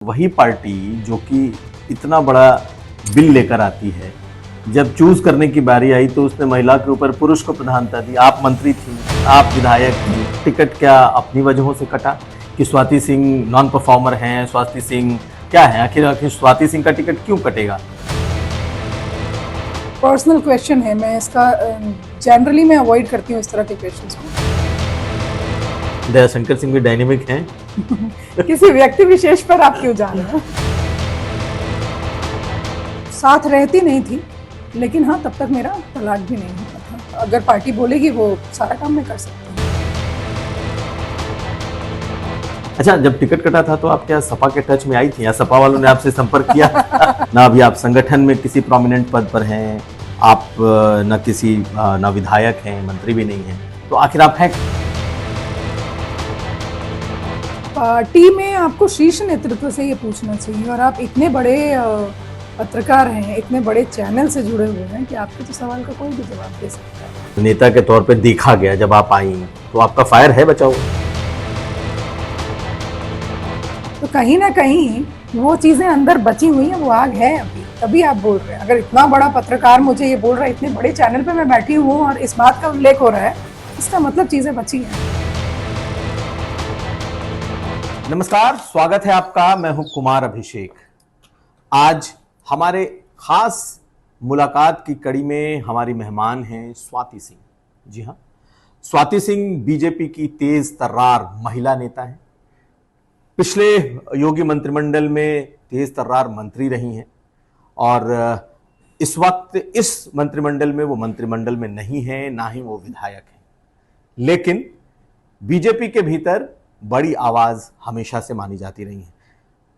वही पार्टी जो कि इतना बड़ा बिल लेकर आती है, जब चूज करने की बारी आई तो उसने महिला के ऊपर पुरुष को प्रधानता दी। आप मंत्री थी, आप विधायक थी, टिकट क्या अपनी वजहों से कटा कि स्वाति सिंह नॉन परफॉर्मर हैं, स्वाति सिंह क्या है, आखिर स्वाति सिंह का टिकट क्यों कटेगा? पर्सनल क्वेश्चन है, मैं इसका जनरली मैं अवॉइड करती हूँ इस तरह के क्वेश्चंस को। दयाशंकर सिंह भी डायनेमिक हैं। किसी व्यक्ति विशेष पर आप क्यों जा रहे हो? साथ रहती नहीं थी, लेकिन हाँ तब तक मेरा तलाक भी नहीं हुआ था। अगर पार्टी बोलेगी वो सारा काम मैं कर सकती हूँ। अच्छा, जब टिकट कटा था तो आप क्या सपा के टच में आई थी या सपा वालों ने आपसे संपर्क किया? ना अभी आप संगठन में किसी प्रोमिनेंट पद पर हैं, आप न किसी न विधायक हैं, मंत्री भी नहीं हैं, तो आखिर आप हैं? पार्टी में आपको शीर्ष नेतृत्व से ये पूछना चाहिए, और आप इतने बड़े पत्रकार हैं, इतने बड़े चैनल से जुड़े हुए हैं कि आपके तो सवाल का कोई भी जवाब दे सकता है। तो नेता के तौर पे देखा गया जब आप आई तो आपका फायर है बचाओ? तो कहीं ना कहीं वो चीजें अंदर बची हुई हैं, वो आग है अभी, तभी आप बोल रहे हैं। अगर इतना बड़ा पत्रकार मुझे ये बोल रहा है, इतने बड़े चैनल पे मैं बैठी हूँ और इस बात का उल्लेख हो रहा है, इसका मतलब चीजें बची हैं। नमस्कार, स्वागत है आपका। मैं हूं कुमार अभिषेक। आज हमारे खास मुलाकात की कड़ी में हमारी मेहमान हैं स्वाति सिंह। जी हां, स्वाति सिंह बीजेपी की तेज तर्रार महिला नेता हैं। पिछले योगी मंत्रिमंडल में तेज तर्रार मंत्री रही हैं और इस वक्त इस मंत्रिमंडल में वो मंत्रिमंडल में नहीं है, ना ही वो विधायक हैं, लेकिन बीजेपी के भीतर बड़ी आवाज हमेशा से मानी जाती रही है।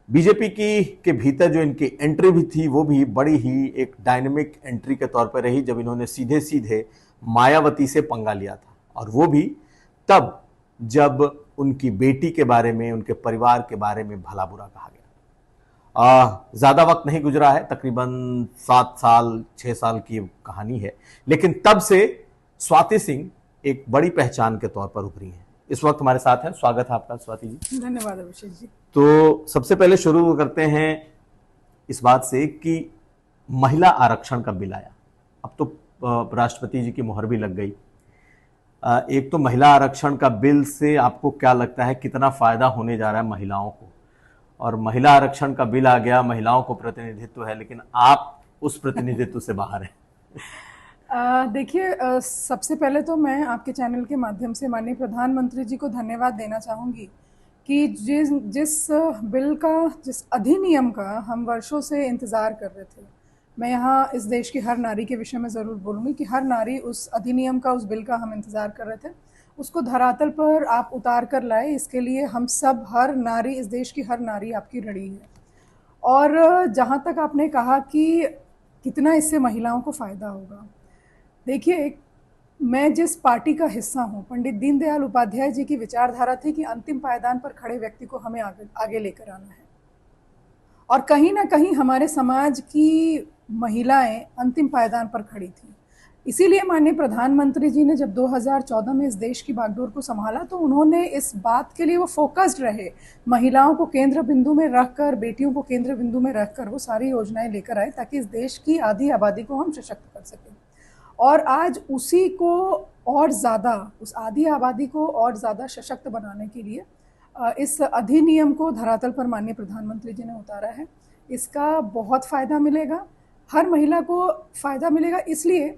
बीजेपी की के भीतर जो इनकी एंट्री भी थी वो भी बड़ी ही एक डायनेमिक एंट्री के तौर पर रही, जब इन्होंने सीधे सीधे मायावती से पंगा लिया था, और वो भी तब जब उनकी बेटी के बारे में, उनके परिवार के बारे में भला बुरा कहा गया। ज्यादा वक्त नहीं गुजरा है, तकरीबन 7 साल 6 साल की कहानी है, लेकिन तब से स्वाति सिंह एक बड़ी पहचान के तौर पर उभरी हैं। इस वक्त हमारे साथ है, स्वागत है आपका स्वाति जी। धन्यवाद अभिषेक जी। तो सबसे पहले शुरू करते हैं इस बात से कि महिला आरक्षण का बिल आया, अब तो राष्ट्रपति जी की मुहर भी लग गई। एक तो महिला आरक्षण का बिल से आपको क्या लगता है कितना फायदा होने जा रहा है महिलाओं को? और महिला आरक्षण का बिल आ गया, महिलाओं को प्रतिनिधित्व है, लेकिन आप उस प्रतिनिधित्व से बाहर हैं। देखिए, सबसे पहले तो मैं आपके चैनल के माध्यम से माननीय प्रधानमंत्री जी को धन्यवाद देना चाहूँगी कि जिस बिल का, जिस अधिनियम का हम वर्षों से इंतज़ार कर रहे थे, मैं यहाँ इस देश की हर नारी के विषय में ज़रूर बोलूँगी कि हर नारी उस अधिनियम का, उस बिल का हम इंतज़ार कर रहे थे, उसको धरातल पर आप उतार कर लाए। इसके लिए हम सब, हर नारी, इस देश की हर नारी आपकी ऋणी है। और जहाँ तक आपने कहा कि कितना इससे महिलाओं को फ़ायदा होगा, देखिए, मैं जिस पार्टी का हिस्सा हूँ, पंडित दीनदयाल उपाध्याय जी की विचारधारा थी कि अंतिम पायदान पर खड़े व्यक्ति को हमें आगे लेकर आना है, और कहीं ना कहीं हमारे समाज की महिलाएं अंतिम पायदान पर खड़ी थी। इसीलिए माननीय प्रधानमंत्री जी ने जब 2014 में इस देश की बागडोर को संभाला, तो उन्होंने इस बात के लिए वो फोकस्ड रहे, महिलाओं को केंद्र बिंदु में रखकर, बेटियों को केंद्र बिंदु में रखकर वो सारी योजनाएं लेकर आए ताकि इस देश की आधी आबादी को हम सशक्त कर सकें। और आज उसी को और ज़्यादा, उस आधी आबादी को और ज़्यादा सशक्त बनाने के लिए इस अधिनियम को धरातल पर माननीय प्रधानमंत्री जी ने उतारा है। इसका बहुत फ़ायदा मिलेगा, हर महिला को फ़ायदा मिलेगा, इसलिए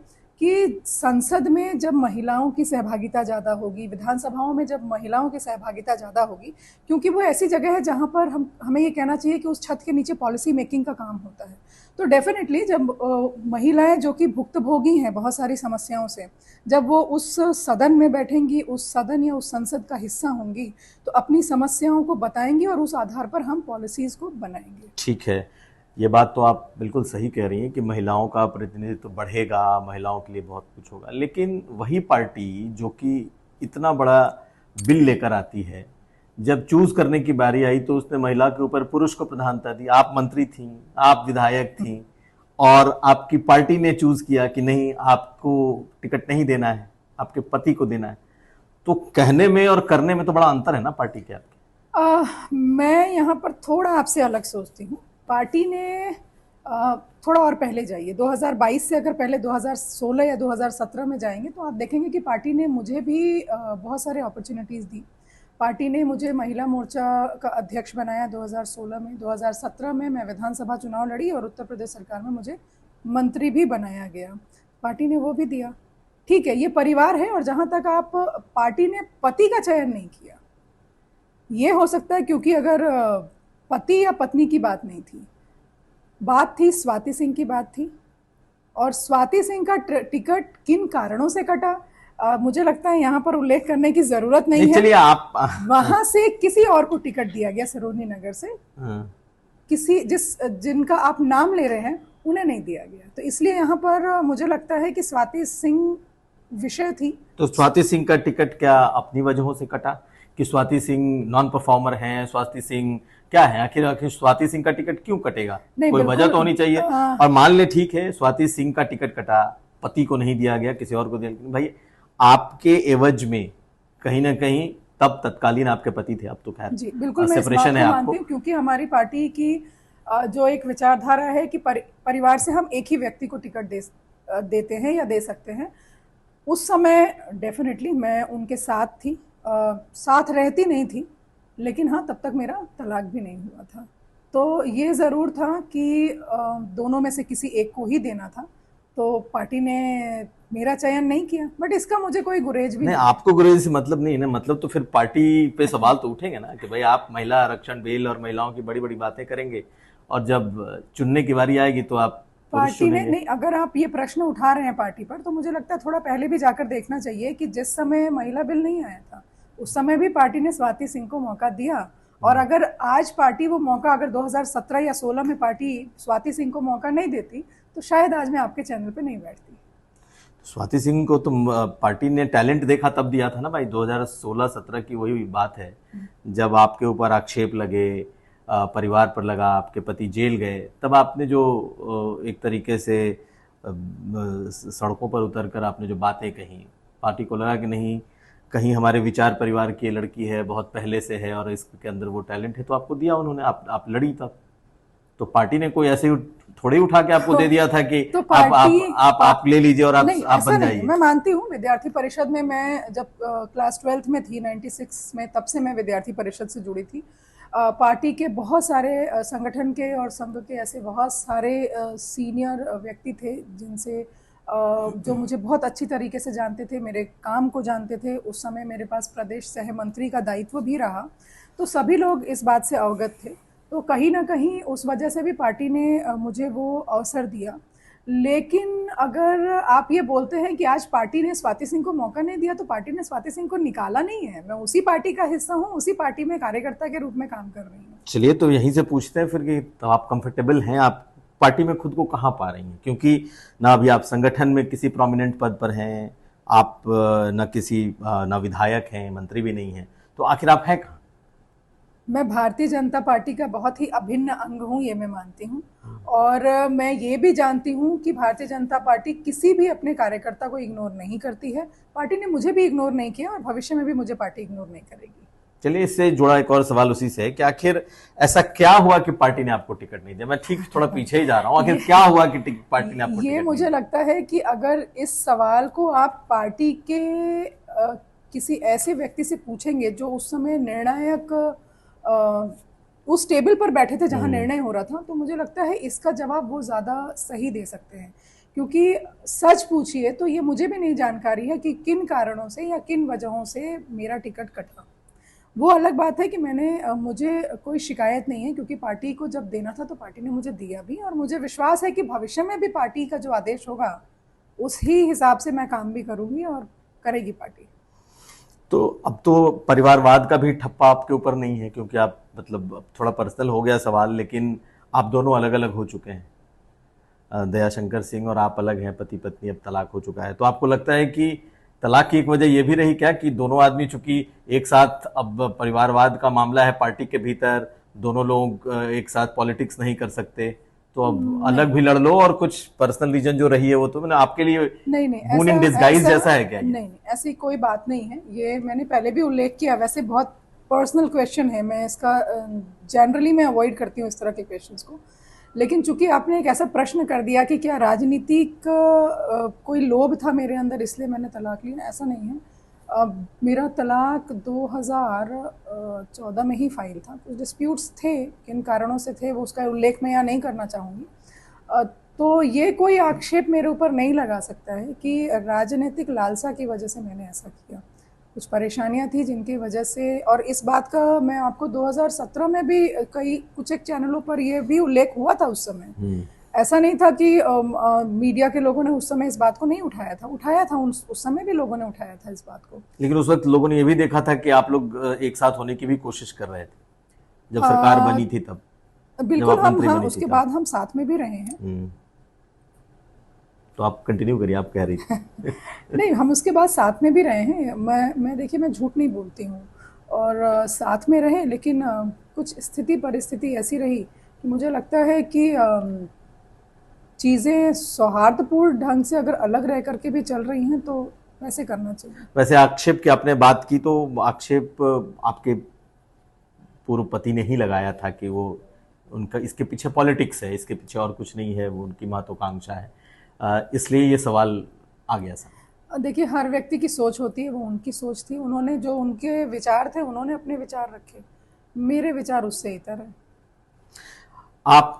कि संसद में जब महिलाओं की सहभागिता ज़्यादा होगी, विधानसभाओं में जब महिलाओं की सहभागिता ज़्यादा होगी, क्योंकि वो ऐसी जगह है जहाँ पर हमें ये कहना चाहिए कि उस छत के नीचे पॉलिसी मेकिंग का काम होता है। तो डेफिनेटली जब महिलाएं जो कि भुक्तभोगी हैं बहुत सारी समस्याओं से, जब वो उस सदन में बैठेंगी, उस सदन या उस संसद का हिस्सा होंगी, तो अपनी समस्याओं को बताएंगी और उस आधार पर हम पॉलिसीज़ को बनाएंगे। ठीक है, ये बात तो आप बिल्कुल सही कह रही हैं कि महिलाओं का प्रतिनिधित्व बढ़ेगा, महिलाओं के लिए बहुत कुछ होगा, लेकिन वही पार्टी जो कि इतना बड़ा बिल लेकर आती है, जब चूज करने की बारी आई तो उसने महिला के ऊपर पुरुष को प्रधानता दी। आप मंत्री थी, आप विधायक थी, और आपकी पार्टी ने चूज किया कि नहीं, आपको टिकट नहीं देना है, आपके पति को देना है। तो कहने में और करने में तो बड़ा अंतर है ना पार्टी के आपके। मैं यहाँ पर थोड़ा आपसे अलग सोचती हूँ। पार्टी ने थोड़ा और पहले जाइए, 2022 से अगर पहले 2016 या 2017 में जाएंगे तो आप देखेंगे कि पार्टी ने मुझे भी बहुत सारे अपॉर्चुनिटीज़ दी। पार्टी ने मुझे महिला मोर्चा का अध्यक्ष बनाया 2016 में, 2017 में मैं विधानसभा चुनाव लड़ी और उत्तर प्रदेश सरकार में मुझे मंत्री भी बनाया गया। पार्टी ने वो भी दिया। ठीक है, ये परिवार है। और जहाँ तक आप, पार्टी ने पति का चयन नहीं किया। ये हो सकता है क्योंकि अगर पति या पत्नी की बात नहीं थी, बात थी स्वाति सिंह की बात थी। और स्वाति सिंह का टिकट किन कारणों से कटा, मुझे लगता है यहाँ पर उल्लेख करने की जरूरत नहीं है। चलिए आप वहां से किसी और को टिकट दिया गया, सरोजनी नगर से किसी जिनका आप नाम ले रहे हैं उन्हें नहीं दिया गया। तो इसलिए यहाँ पर मुझे लगता है कि स्वाति सिंह विषय थी। तो स्वाति सिंह का टिकट क्या अपनी वजहों से कटा कि स्वाति सिंह नॉन परफॉर्मर हैं? स्वाति सिंह क्या है आखिर? आखिर स्वाति सिंह का टिकट क्यों कटेगा? कोई वजह तो होनी चाहिए। और मान ले ठीक है स्वाति सिंह का टिकट कटा, पति को नहीं दिया गया, किसी और को दिया। भाई आपके एवज में कहीं ना कहीं तब तत्कालीन आपके पति थे, अब तो खैर जी बिल्कुल मैं सेपरेशन है आपको। क्योंकि हमारी पार्टी की जो एक विचारधारा है कि परिवार से हम एक ही व्यक्ति को टिकट देते हैं या दे सकते हैं। उस समय डेफिनेटली मैं उनके साथ थी, साथ रहती नहीं थी, लेकिन हाँ तब तक मेरा तलाक भी नहीं हुआ था। तो ये ज़रूर था कि दोनों में से किसी एक को ही देना था। तो पार्टी ने मेरा चयन नहीं किया, बट इसका मुझे कोई गुरेज भी नहीं। आपको गुरेज से मतलब नहीं है ना, मतलब तो फिर पार्टी पे सवाल तो उठेंगे ना कि भाई आप महिला आरक्षण बिल और महिलाओं की बड़ी बड़ी बातें करेंगे और जब चुनने की बारी आएगी तो आप पार्टी ने नहीं। अगर आप ये प्रश्न उठा रहे हैं पार्टी पर, तो मुझे लगता है थोड़ा पहले भी जाकर देखना चाहिए कि जिस समय महिला बिल नहीं आया था उस समय भी पार्टी ने स्वाति सिंह को मौका दिया। और अगर आज पार्टी वो मौका, अगर 2017 या 16 में पार्टी स्वाति सिंह को मौका नहीं देती तो शायद आज मैं आपके चैनल पे नहीं बैठती। स्वाति सिंह को तो पार्टी ने टैलेंट देखा तब दिया था ना भाई। 2016-17 की वही बात है जब आपके ऊपर आक्षेप लगे, परिवार पर लगा, आपके पति जेल गए, तब आपने जो एक तरीके से सड़कों पर उतरकर आपने जो बातें कही, पार्टी को लगा कि नहीं कहीं हमारे विचार परिवार की लड़की है, बहुत पहले से है और इसके अंदर वो टैलेंट है, तो आपको दिया उन्होंने। आप लड़ी तब। तो पार्टी ने कोई ऐसे थोड़े उठा के आपको दे दिया था कि तो आप ले लीजिए और आप बन जाइए। मैं मानती हूँ विद्यार्थी परिषद में, मैं जब क्लास 12th में थी 96 में, तब से मैं विद्यार्थी परिषद से जुड़ी थी। पार्टी के बहुत सारे संगठन के और संघ के ऐसे बहुत सारे सीनियर व्यक्ति थे जिनसे जो मुझे बहुत अच्छी तरीके से जानते थे, मेरे काम को जानते थे। उस समय मेरे पास प्रदेश सह मंत्री का दायित्व भी रहा, तो सभी लोग इस बात से अवगत थे। तो कहीं ना कहीं उस वजह से भी पार्टी ने मुझे वो अवसर दिया। लेकिन अगर आप ये बोलते हैं कि आज पार्टी ने स्वाति सिंह को मौका नहीं दिया, तो पार्टी ने स्वाति सिंह को निकाला नहीं है। मैं उसी पार्टी का हिस्सा हूँ, उसी पार्टी में कार्यकर्ता के रूप में काम कर रही हूँ। चलिए तो यहीं से पूछते हैं फिर कि तो आप कंफर्टेबल हैं, आप पार्टी में खुद को कहाँ पा रही हैं? क्योंकि ना अभी आप संगठन में किसी प्रोमिनेंट पद पर हैं, आप ना विधायक हैं, मंत्री भी नहीं हैं, तो आखिर आप हैं कहाँ? मैं भारतीय जनता पार्टी का बहुत ही अभिन्न अंग हूँ, ये मैं मानती हूँ। और मैं ये भी जानती हूँ कि भारतीय जनता पार्टी किसी भी अपने कार्यकर्ता को इग्नोर नहीं करती है। पार्टी ने मुझे भी इग्नोर नहीं किया और भविष्य में भी मुझे पार्टी इग्नोर नहीं करेगी। चलिए, इससे जुड़ा एक और सवाल उसी से है कि आखिर ऐसा क्या हुआ कि पार्टी ने आपको टिकट नहीं दिया? मैं ठीक थोड़ा पीछे ही जा रहा हूँ, आखिर क्या हुआ कि पार्टी ने आपको टिकट? ये मुझे लगता है कि अगर इस सवाल को आप पार्टी के किसी ऐसे व्यक्ति से पूछेंगे जो उस समय निर्णायक उस टेबल पर बैठे थे जहां निर्णय हो रहा था, तो मुझे लगता है इसका जवाब वो ज़्यादा सही दे सकते हैं। क्योंकि सच पूछिए तो ये मुझे भी नहीं जानकारी है कि किन कारणों से या किन वजहों से मेरा टिकट कटा। वो अलग बात है कि मुझे कोई शिकायत नहीं है, क्योंकि पार्टी को जब देना था तो पार्टी ने मुझे दिया भी, और मुझे विश्वास है कि भविष्य में भी पार्टी का जो आदेश होगा उस ही हिसाब से मैं काम भी करूँगी और करेगी पार्टी। तो अब तो परिवारवाद का भी ठप्पा आपके ऊपर नहीं है, क्योंकि आप मतलब थोड़ा पर्सनल हो गया सवाल, लेकिन आप दोनों अलग अलग हो चुके हैं। दयाशंकर सिंह और आप अलग हैं, पति पत्नी, अब तलाक हो चुका है। तो आपको लगता है कि तलाक की एक वजह यह भी रही क्या कि दोनों आदमी चूंकि एक साथ, अब परिवारवाद का मामला है पार्टी के भीतर, दोनों लोग एक साथ पॉलिटिक्स नहीं कर सकते, तो अब अलग भी लड़ लो, और कुछ पर्सनल रीजन जो रही है वो तो मैंने आपके लिए मून इन डिस्गाइज जैसा है क्या? नहीं, ऐसी कोई बात नहीं है। ये मैंने पहले भी उल्लेख किया। वैसे बहुत पर्सनल क्वेश्चन है, मैं इसका जनरली मैं अवॉइड करती हूँ इस तरह के क्वेश्चंस को। लेकिन चूंकि आपने एक ऐसा प्रश्न कर दिया कि क्या राजनीतिक कोई लोभ था मेरे अंदर इसलिए मैंने तलाक लिया, ऐसा नहीं है। मेरा तलाक 2014 में ही फाइल था। कुछ डिस्प्यूट्स थे, किन कारणों से थे वो उसका उल्लेख मैं यहाँ नहीं करना चाहूँगी। तो ये कोई आक्षेप मेरे ऊपर नहीं लगा सकता है कि राजनीतिक लालसा की वजह से मैंने ऐसा किया। कुछ परेशानियां थी जिनकी वजह से, और इस बात का मैं आपको 2017 में भी कई कुछ एक चैनलों पर ये भी उल्लेख हुआ था उस समय। ऐसा नहीं था कि मीडिया के लोगों ने उस समय इस बात को नहीं उठाया था उस समय भी लोगों ने उठाया था इस बात को। लेकिन उस वक्त लोगों ने ये भी देखा था कि आप लोग एक साथ होने की भी कोशिश कर रहे थे जब सरकार बनी थी तब। बिल्कुल, हम उसके बाद हम साथ में भी रहे हैं। तो आप कंटिन्यू करिए, आप कह रही थी। नहीं, हम उसके बाद साथ में भी रहे हैं। मैं देखिए, मैं झूठ नहीं बोलती हूँ, और साथ में रहे, लेकिन कुछ स्थिति परिस्थिति ऐसी रही कि मुझे लगता है कि चीज़ें सौहार्दपूर्ण ढंग से अगर अलग रह करके भी चल रही हैं तो वैसे करना चाहिए। वैसे आक्षेप की आपने बात की, तो आक्षेप आपके पूर्व पति ने ही लगाया था कि वो उनका इसके पीछे पॉलिटिक्स है, इसके पीछे और कुछ नहीं है, वो उनकी महत्वाकांक्षा है, इसलिए ये सवाल आ गया सर। देखिए, हर व्यक्ति की सोच होती है, वो उनकी सोच थी, उन्होंने जो उनके विचार थे उन्होंने अपने विचार रखे, मेरे विचार उससे इतर है। आप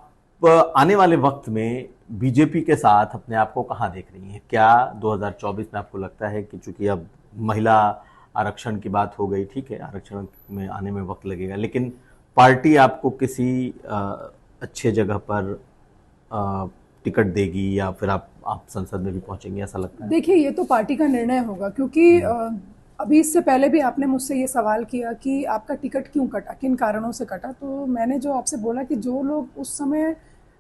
आने वाले वक्त में बीजेपी के साथ अपने आप को कहाँ देख रही हैं? क्या 2024 में आपको लगता है कि चूंकि अब महिला आरक्षण की बात हो गई, ठीक है, आरक्षण में आने में वक्त लगेगा, लेकिन पार्टी आपको किसी अच्छे जगह पर टिकट देगी या फिर आप संसद में भी पहुंचेंगे, ऐसा लगता है? देखिए, ये तो पार्टी का निर्णय होगा, क्योंकि अभी इससे पहले भी आपने मुझसे ये सवाल किया कि आपका टिकट क्यों कटा, किन कारणों से कटा। तो मैंने जो आपसे बोला कि जो लोग उस समय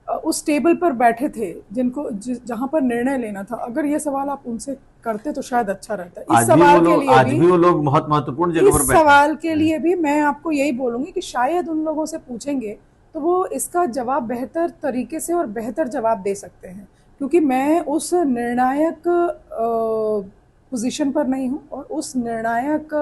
उस टेबल पर बैठे थे, जिनको जहां पर निर्णय लेना था, अगर ये सवाल आप उनसे करते तो शायद अच्छा रहता। इस सवाल के लिए आज भी वो लोग बहुत महत्वपूर्ण जगह पर बैठे हैं। इस सवाल के लिए भी मैं आपको यही बोलूंगी कि शायद उन लोगों से पूछेंगे तो वो इसका जवाब बेहतर तरीके से और बेहतर जवाब दे सकते हैं, क्योंकि मैं उस निर्णायक पोजीशन पर नहीं हूँ और उस निर्णायक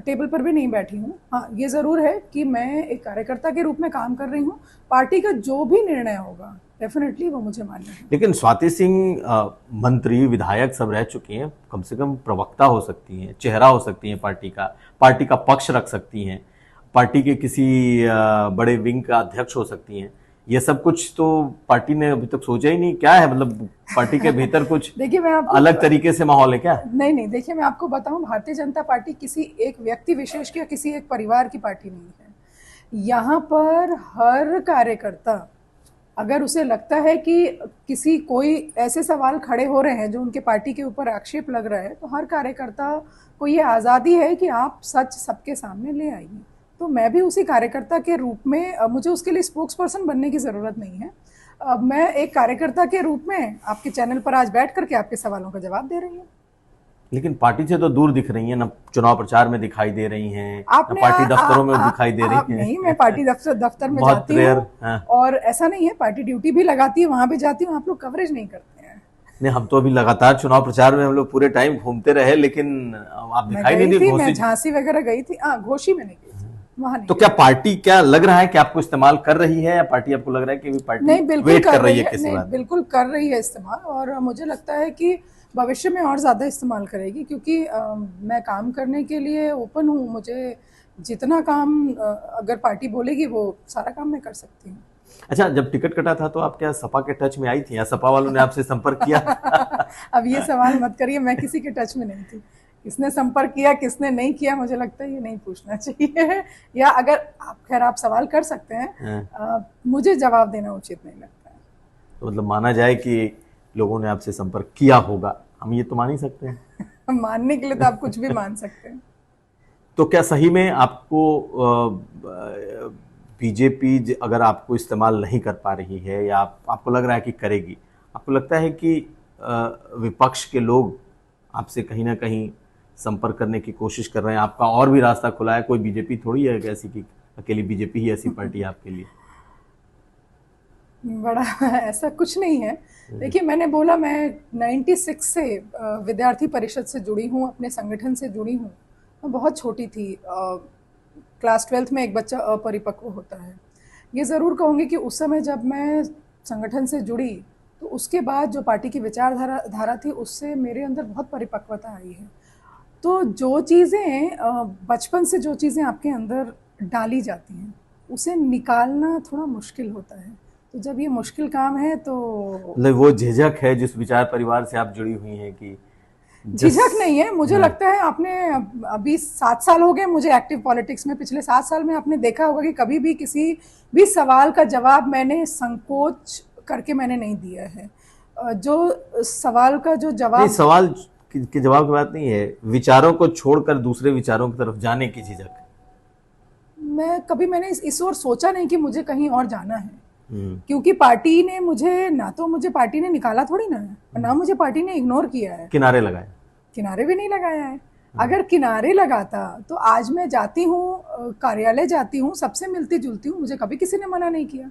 टेबल पर भी नहीं बैठी हूँ। हाँ, ये ज़रूर है कि मैं एक कार्यकर्ता के रूप में काम कर रही हूँ। पार्टी का जो भी निर्णय होगा डेफिनेटली वो मुझे मान्य है। लेकिन स्वाति सिंह मंत्री विधायक सब रह चुकी हैं, कम से कम प्रवक्ता हो सकती हैं, चेहरा हो सकती हैं पार्टी का पक्ष रख सकती हैं, पार्टी के किसी बड़े विंग का अध्यक्ष हो सकती हैं। ये सब कुछ तो पार्टी ने अभी तक सोचा ही नहीं। क्या है, मतलब पार्टी के भीतर कुछ देखिए, मैं अलग तरीके से माहौल है क्या? नहीं, देखिए, मैं आपको बताऊं, भारतीय जनता पार्टी किसी एक व्यक्ति विशेष की या किसी एक परिवार की पार्टी नहीं है। यहाँ पर हर कार्यकर्ता, अगर उसे लगता है कि कोई ऐसे सवाल खड़े हो रहे हैं जो उनके पार्टी के ऊपर आक्षेप लग रहा है, तो हर कार्यकर्ता को ये आज़ादी है कि आप सच सबके सामने ले आइए। तो मैं भी उसी कार्यकर्ता के रूप में, मुझे उसके लिए स्पोक्स पर्सन बनने की ज़रूरत नहीं है। मैं एक कार्यकर्ता के रूप में आपके चैनल पर आज बैठ करके आपके सवालों का जवाब दे रही हूँ। लेकिन पार्टी से तो दूर दिख रही हैं, ना चुनाव प्रचार में दिखाई दे रही हैं, ना पार्टी दफ्तरों में दिखाई दे रही हैं। नहीं, मैं पार्टी दफ्तर में जाती हूँ, और ऐसा नहीं है, पार्टी ड्यूटी भी लगाती है, वहां भी जाती हूँ। आप लोग कवरेज नहीं करते हैं। नहीं, हम तो अभी लगातार चुनाव प्रचार में हम लोग पूरे टाइम घूमते रहे, लेकिन आप दिखाई नहीं दी। मैं झांसी वगैरह गई थी, घोषी में नहीं गई थी, वहां नहीं। तो क्या पार्टी, क्या लग रहा है कि आपको इस्तेमाल कर रही है, या पार्टी आपको लग रहा है कि पार्टी नहीं, बिल्कुल वेट कर रही है किसी बात? बिल्कुल कर रही है इस्तेमाल, और मुझे लगता है कि भविष्य में और ज़्यादा इस्तेमाल करेगी, क्योंकि मैं काम करने के लिए ओपन हूँ। मुझे जितना काम अगर पार्टी बोलेगी वो सारा काम मैं कर सकती हूँ। अच्छा, जब टिकट कटा था तो आप क्या सपा के टच में आई थी, या सपा वालों ने आपसे संपर्क किया? अब ये सवाल मत करिए, मैं किसी के टच में नहीं थी। किसने संपर्क किया, किसने नहीं किया, मुझे लगता है ये नहीं पूछना चाहिए। या अगर आप सवाल कर सकते हैं, मुझे जवाब देना उचित नहीं लगता है। तो मतलब माना जाए कि लोगों ने आपसे संपर्क किया होगा, हम ये तो मान ही सकते हैं। मानने के लिए तो आप कुछ भी मान सकते हैं। तो क्या सही में आपको बीजेपी अगर आपको इस्तेमाल नहीं कर पा रही है, या आपको लग रहा है कि करेगी, आपको लगता है कि विपक्ष के लोग आपसे कहीं ना कहीं संपर्क करने की कोशिश कर रहे हैं, आपका और भी रास्ता खुला है? कोई बीजेपी थोड़ी है ऐसी कि अकेली बीजेपी ही ऐसी पार्टी है आपके लिए? बड़ा ऐसा कुछ नहीं है। देखिए, मैंने बोला, मैं 96 से विद्यार्थी परिषद से जुड़ी हूँ, अपने संगठन से जुड़ी हूँ। मैं बहुत छोटी थी, क्लास 12th में एक बच्चा अपरिपक्व होता है। ये ज़रूर कहूँगी कि उस समय जब मैं संगठन से जुड़ी तो उसके बाद जो पार्टी की विचारधारा धारा थी उससे मेरे अंदर बहुत परिपक्वता आई है। तो जो चीज़ें बचपन से जो चीज़ें आपके अंदर डाली जाती हैं उसे निकालना थोड़ा मुश्किल होता है। तो जब ये मुश्किल काम है तो मतलब वो झिझक है जिस विचार परिवार से आप जुड़ी हुई हैं कि जिस झिझक नहीं है। मुझे हाँ, लगता है आपने अभी 7 साल हो गए मुझे एक्टिव पॉलिटिक्स में। पिछले 7 साल में आपने देखा होगा कि कभी भी किसी भी सवाल का जवाब मैंने संकोच करके मैंने नहीं दिया है। जो सवाल का जो नहीं, जवाब सवाल के जवाब की बात नहीं है, विचारों को छोड़कर दूसरे विचारों की तरफ जाने की झिझक। मैंने इस ओर सोचा नहीं कि मुझे कहीं और जाना है, हम्म, क्योंकि पार्टी ने मुझे ना तो मुझे पार्टी ने निकाला थोड़ी ना है, ना मुझे पार्टी ने इग्नोर किया है। किनारे लगाए। किनारे भी नहीं लगाया है। अगर किनारे लगाता तो आज मैं जाती हूँ, कार्यालय जाती हूँ, सबसे मिलती जुलती हूँ, मुझे कभी किसी ने मना नहीं किया।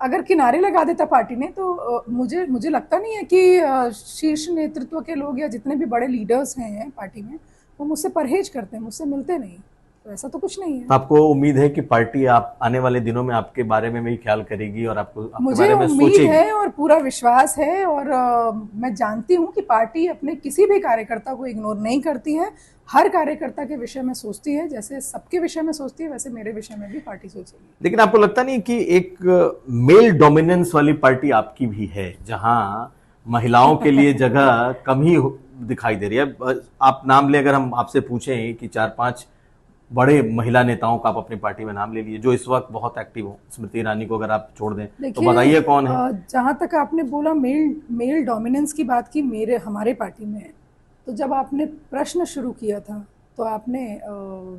अगर किनारे लगा देता पार्टी ने तो मुझे मुझे लगता नहीं है कि शीर्ष नेतृत्व के लोग या जितने भी बड़े लीडर्स हैं पार्टी में वो मुझसे परहेज करते हैं, मुझसे मिलते नहीं। तो ऐसा तो कुछ नहीं तो है। आपको उम्मीद है कि पार्टी आप आने वाले दिनों में आपके बारे में भी ख्याल करेगी और आपको आपके मुझे बारे में उम्मीद सोचेगी। है और पूरा विश्वास है, और मैं जानती हूँ कि पार्टी अपने किसी भी कार्यकर्ता को इग्नोर नहीं करती है। हर कार्यकर्ता के विषय में सोचती है, जैसे सबके विषय में सोचती है वैसे मेरे विषय में भी पार्टी सोचेगी। लेकिन आपको लगता नहीं कि एक मेल डोमिनेंस वाली पार्टी आपकी भी है, जहां महिलाओं के लिए जगह कम ही दिखाई दे रही है? आप नाम ले, अगर हम आपसे पूछें कि 4-5 बड़े महिला नेताओं का आप अपनी पार्टी में नाम ले लिए जो इस वक्त बहुत एक्टिव हो, स्मृति ईरानी को अगर आप छोड़ दें तो देखिए, बताइए कौन है? जहाँ तक आपने बोला मेल मेल डोमिनेंस की बात की मेरे हमारे पार्टी में, तो जब आपने प्रश्न शुरू किया था तो आपने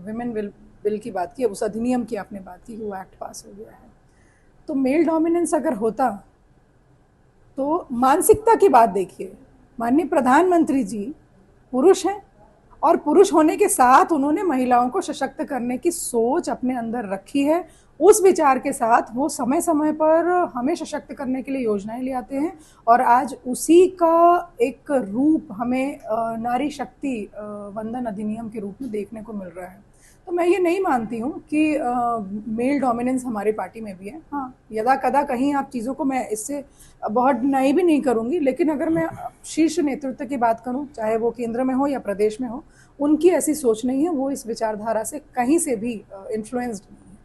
विमेन बिल बिल की बात की, उस अधिनियम की आपने बात की कि वो एक्ट पास हो गया है। तो मेल डोमिनेंस अगर होता तो मानसिकता की बात देखिए, माननीय प्रधानमंत्री जी पुरुष हैं और पुरुष होने के साथ उन्होंने महिलाओं को सशक्त करने की सोच अपने अंदर रखी है। उस विचार के साथ वो समय समय पर हमें सशक्त करने के लिए योजनाएं ले आते हैं, और आज उसी का एक रूप हमें नारी शक्ति वंदन अधिनियम के रूप में देखने को मिल रहा है। तो मैं ये नहीं मानती हूँ कि मेल डोमिनेंस हमारी पार्टी में भी है। हाँ, यदा कदा कहीं आप चीज़ों को, मैं इससे बहुत डिनाई भी नहीं करूँगी, लेकिन अगर मैं शीर्ष नेतृत्व की बात करूँ, चाहे वो केंद्र में हो या प्रदेश में हो, उनकी ऐसी सोच नहीं है, वो इस विचारधारा से कहीं से भी इन्फ्लुएंस्ड नहीं है।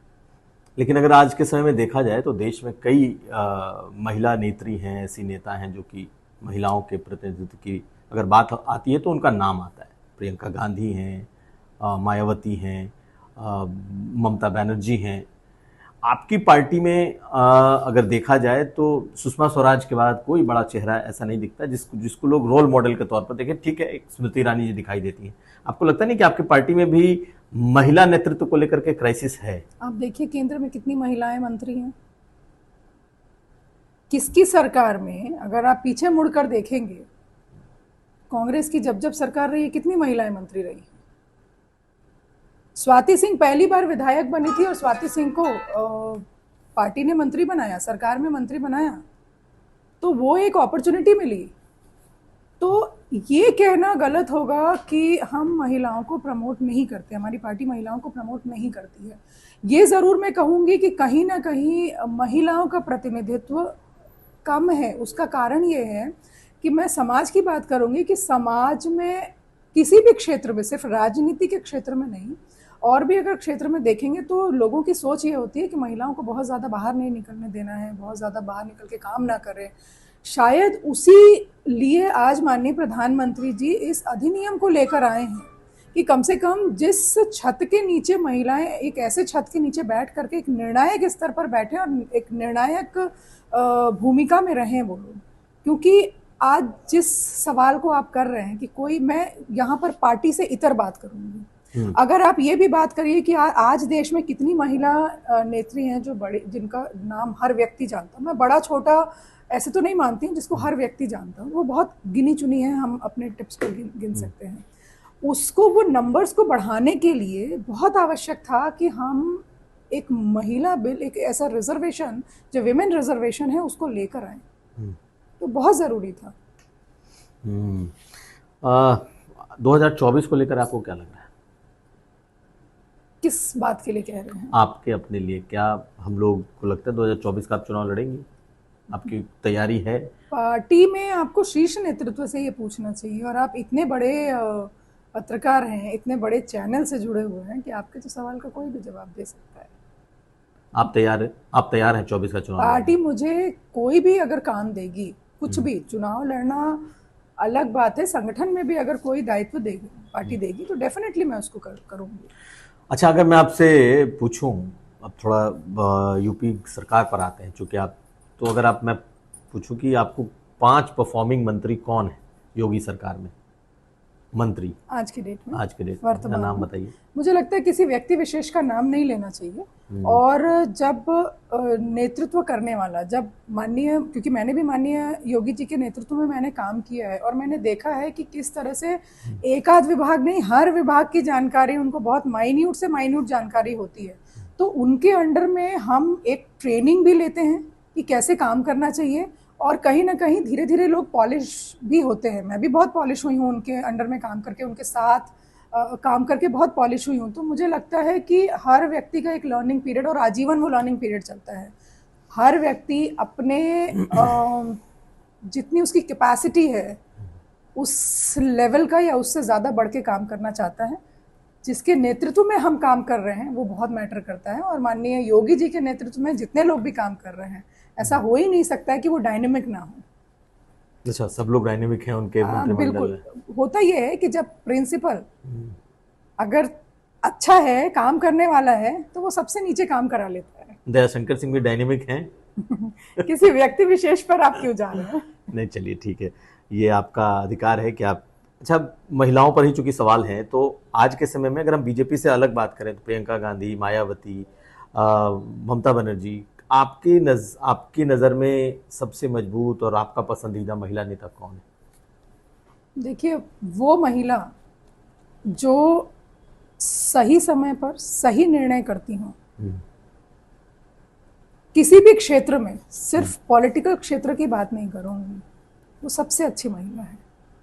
लेकिन अगर आज के समय में देखा जाए तो देश में कई महिला नेत्री हैं, ऐसी नेता हैं जो कि महिलाओं के प्रतिनिधित्व की अगर बात आती है तो उनका नाम आता है। प्रियंका गांधी हैं, मायावती हैं, ममता बनर्जी हैं। आपकी पार्टी में अगर देखा जाए तो सुषमा स्वराज के बाद कोई बड़ा चेहरा ऐसा नहीं दिखता जिसको लोग रोल मॉडल के तौर पर देखें। ठीक है, एक स्मृति ईरानी जी दिखाई देती हैं। आपको लगता नहीं कि आपकी पार्टी में भी महिला नेतृत्व को लेकर के क्राइसिस है? आप देखिए केंद्र में कितनी महिलाएं मंत्री हैं। किसकी सरकार में अगर आप पीछे मुड़कर देखेंगे, कांग्रेस की जब जब सरकार रही है कितनी महिलाएं मंत्री रही। स्वाति सिंह पहली बार विधायक बनी थी और स्वाति सिंह को पार्टी ने मंत्री बनाया, सरकार में मंत्री बनाया, तो वो एक अपॉर्चुनिटी मिली। तो ये कहना गलत होगा कि हम महिलाओं को प्रमोट नहीं करते, हमारी पार्टी महिलाओं को प्रमोट नहीं करती है। ये ज़रूर मैं कहूँगी कि कहीं ना कहीं महिलाओं का प्रतिनिधित्व कम है। उसका कारण ये है कि मैं समाज की बात करूँगी कि समाज में किसी भी क्षेत्र में, सिर्फ राजनीति के क्षेत्र में नहीं, और भी अगर क्षेत्र में देखेंगे तो लोगों की सोच ये होती है कि महिलाओं को बहुत ज़्यादा बाहर नहीं निकलने देना है, बहुत ज़्यादा बाहर निकल के काम ना करें। शायद उसी लिए आज माननीय प्रधानमंत्री जी इस अधिनियम को लेकर आए हैं कि कम से कम जिस छत के नीचे महिलाएं, एक ऐसे छत के नीचे बैठ करके एक निर्णायक स्तर पर बैठे और एक निर्णायक भूमिका में रहें वो लोग। क्योंकि आज जिस सवाल को आप कर रहे हैं कि कोई, मैं यहाँ पर पार्टी से इतर बात करूँगी, अगर आप ये भी बात करिए कि आज देश में कितनी महिला नेत्री हैं जो बड़े, जिनका नाम हर व्यक्ति जानता है। मैं बड़ा छोटा ऐसे तो नहीं मानती हूँ जिसको हर व्यक्ति जानता हूँ, वो बहुत गिनी चुनी है, हम अपने टिप्स को गिन सकते हैं। उसको, वो नंबर्स को बढ़ाने के लिए बहुत आवश्यक था कि हम एक महिला बिल, एक ऐसा रिजर्वेशन जो विमेन रिजर्वेशन है उसको लेकर आए, तो बहुत ज़रूरी था। 2024 को लेकर आपको क्या लग रहा है? किस बात के लिए कह रहे हैं? आपके अपने लिए क्या हम लोग को लगता है 2024 का आप चुनाव लड़ेंगे? आपकी तैयारी है? पार्टी में आपको शीर्ष नेतृत्व से ये पूछना चाहिए, और आप इतने बड़े पत्रकार हैं, इतने बड़े चैनल से जुड़े हुए हैं कि आपके तो सवाल का कोई भी जवाब दे सकता है। आप तैयार हैं 24 का चुनाव पार्टी लड़ने? मुझे कोई भी अगर काम देगी, कुछ भी, चुनाव लड़ना अलग बात है, संगठन में भी अगर कोई दायित्व देगी, पार्टी देगी, तो डेफिनेटली मैं उसको करूँगी। अच्छा, अगर मैं आपसे पूछूं, अब थोड़ा यूपी सरकार पर आते हैं चूंकि आप, तो अगर आप, मैं पूछूं कि आपको 5 परफॉर्मिंग मंत्री कौन है योगी सरकार में? मंत्री आज की डेट में, आज के डेट वर्तमान नाम में, बताइए। मुझे लगता है किसी व्यक्ति विशेष का नाम नहीं लेना चाहिए। और जब नेतृत्व करने वाला, जब माननीय, क्योंकि मैंने भी माननीय योगी जी के नेतृत्व में मैंने काम किया है, और मैंने देखा है कि किस तरह से एक आध विभाग नहीं, हर विभाग की जानकारी उनको बहुत माइन्यूट से माइन्यूट जानकारी होती है। तो उनके अंडर में हम एक ट्रेनिंग भी लेते हैं कि कैसे काम करना चाहिए, और कहीं ना कहीं धीरे धीरे लोग पॉलिश भी होते हैं। मैं भी बहुत पॉलिश हुई हूँ उनके अंडर में काम करके, उनके साथ काम करके बहुत पॉलिश हुई हूँ। तो मुझे लगता है कि हर व्यक्ति का एक लर्निंग पीरियड, और आजीवन वो लर्निंग पीरियड चलता है। हर व्यक्ति अपने जितनी उसकी कैपेसिटी है उस लेवल का या उससे ज़्यादा बढ़ के काम करना चाहता है। जिसके नेतृत्व में हम काम कर रहे हैं वो बहुत मैटर करता है, और माननीय योगी जी के नेतृत्व में जितने लोग भी काम कर रहे हैं, ऐसा हो ही नहीं सकता है कि वो डायनेमिक ना हो। अच्छा, सब लोग डायनेमिक हैं उनके मंत्रिमंडल बिल्कुल। में? होता ये है कि जब प्रिंसिपल अगर अच्छा है, काम करने वाला है, तो वो सबसे नीचे काम करा लेता है। दयाशंकर सिंह भी डायनेमिक हैं? किसी व्यक्ति विशेष पर आप क्यों जा रहे हैं? नहीं, चलिए ठीक है, ये आपका अधिकार है कि आप, अच्छा, महिलाओं पर ही चूंकि सवाल है, तो आज के समय में अगर हम बीजेपी से अलग बात करें तो प्रियंका गांधी, मायावती, ममता बनर्जी, आपकी नज़र में सबसे मजबूत और आपका पसंदीदा महिला नेता कौन है? देखिए, वो महिला जो सही समय पर सही निर्णय करती हूँ, किसी भी क्षेत्र में, सिर्फ पॉलिटिकल क्षेत्र की बात नहीं करूँगी, वो सबसे अच्छी महिला है।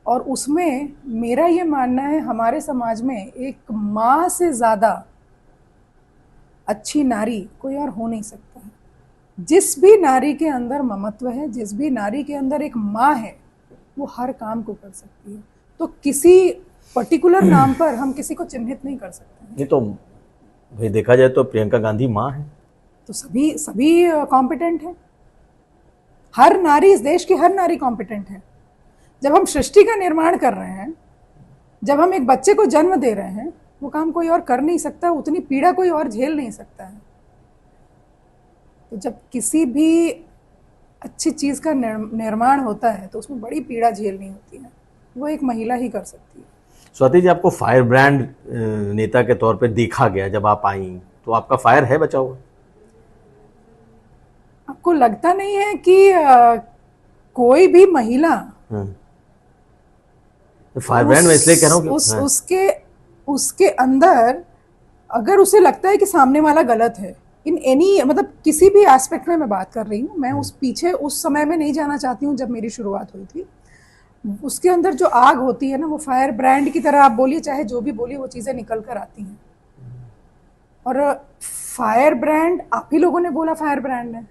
और उसमें मेरा ये मानना है, हमारे समाज में एक माँ से ज़्यादा अच्छी नारी कोई और हो नहीं सकता है। जिस भी नारी के अंदर ममत्व है, जिस भी नारी के अंदर एक माँ है, वो हर काम को कर सकती है। तो किसी पर्टिकुलर नाम पर हम किसी को चिन्हित नहीं कर सकते। नहीं तो भाई देखा जाए तो प्रियंका गांधी माँ है, तो सभी कॉम्पिटेंट है। हर नारी, इस देश की हर नारी कॉम्पिटेंट है। जब हम सृष्टि का निर्माण कर रहे हैं, जब हम एक बच्चे को जन्म दे रहे हैं, वो काम कोई और कर नहीं सकता, उतनी पीड़ा कोई और झेल नहीं सकता है। तो जब किसी भी अच्छी चीज़ का निर्माण होता है तो उसमें बड़ी पीड़ा झेलनी होती है, वो एक महिला ही कर सकती है। स्वाति जी, आपको फायर ब्रांड नेता के तौर पे देखा गया जब आप आई, तो आपका फायर है बचा हुआ? आपको लगता नहीं है कि कोई भी महिला, फायर ब्रांड में इसलिए कह रहा हूँ कि उसके अंदर अगर उसे लगता है कि सामने वाला गलत है, इन एनी, मतलब किसी भी एस्पेक्ट में मैं बात कर रही हूँ, मैं उस समय में नहीं जाना चाहती हूँ जब मेरी शुरुआत हुई थी। उसके अंदर जो आग होती है ना, वो फायर ब्रांड की तरह, आप बोलिए चाहे जो भी बोलिए, वो चीज़ें निकल कर आती हैं। और फायर ब्रांड आप ही लोगों ने बोला फायर ब्रांड है,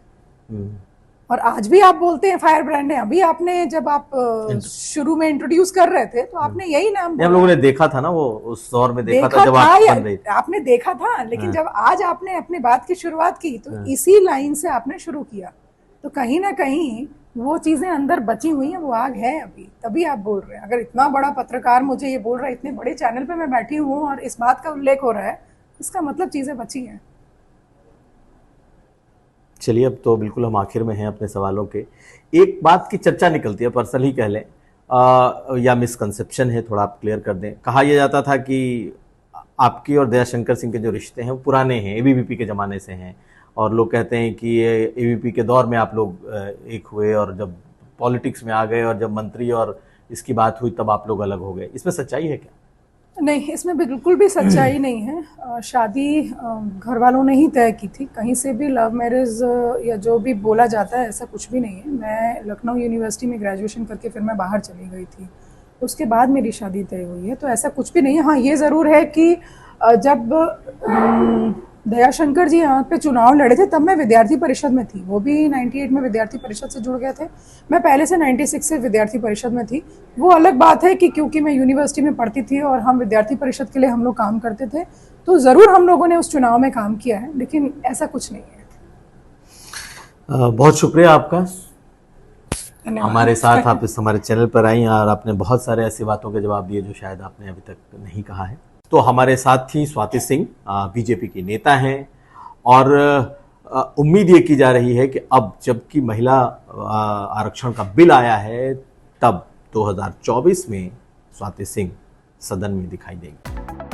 और आज भी आप बोलते हैं फायर ब्रांड है। अभी आपने, जब आप शुरू में इंट्रोड्यूस कर रहे थे, तो आपने यही नाम बोला। हम लोगों ने देखा था ना, वो उस दौर में देखा था जब आप बन रही थी। आपने देखा था, लेकिन जब आज आपने अपनी बात की शुरुआत की, तो इसी लाइन से आपने शुरू किया। तो कहीं ना कहीं वो चीजें अंदर बची हुई हैं, वो आग है अभी, तभी आप बोल रहे हैं। अगर इतना बड़ा पत्रकार मुझे ये बोल रहा है, इतने बड़े चैनल पे मैं बैठी हूँ और इस बात का उल्लेख हो रहा है, इसका मतलब चीजें बची हैं। चलिए, अब तो बिल्कुल हम आखिर में हैं अपने सवालों के। एक बात की चर्चा निकलती है, पर्सनल ही कह लें, या मिसकंसेप्शन है, थोड़ा आप क्लियर कर दें। कहा यह जाता था कि आपकी और दयाशंकर सिंह के जो रिश्ते हैं वो पुराने हैं, एबीवीपी के ज़माने से हैं, और लोग कहते हैं कि ये एबीवीपी के दौर में आप लोग एक हुए, और जब पॉलिटिक्स में आ गए और जब मंत्री और इसकी बात हुई तब आप लोग अलग हो गए। इसमें सच्चाई है क्या? नहीं, इसमें बिल्कुल भी सच्चाई नहीं है। शादी घर वालों ने ही तय की थी, कहीं से भी लव मैरिज या जो भी बोला जाता है, ऐसा कुछ भी नहीं है। मैं लखनऊ यूनिवर्सिटी में ग्रेजुएशन करके फिर मैं बाहर चली गई थी, उसके बाद मेरी शादी तय हुई है, तो ऐसा कुछ भी नहीं है। हाँ, ये ज़रूर है कि जब दयाशंकर जी यहाँ पे चुनाव लड़े थे तब मैं विद्यार्थी परिषद में थी, वो भी 98 में विद्यार्थी परिषद से जुड़ गए थे। मैं पहले से 96 से विद्यार्थी परिषद में थी। वो अलग बात है कि क्योंकि मैं यूनिवर्सिटी में पढ़ती थी और हम विद्यार्थी परिषद के लिए हम लोग काम करते थे, तो ज़रूर हम लोगों ने उस चुनाव में काम किया है, लेकिन ऐसा कुछ नहीं है। बहुत शुक्रिया आपका, धन्यवाद। हमारे साथ आप इस हमारे चैनल पर आई और आपने बहुत सारे ऐसी बातों के जवाब दिए जो शायद आपने अभी तक नहीं कहा है। तो हमारे साथ थी स्वाति सिंह, बीजेपी की नेता हैं, और उम्मीद ये की जा रही है कि अब जबकि महिला आरक्षण का बिल आया है, तब 2024 में स्वाति सिंह सदन में दिखाई देंगी।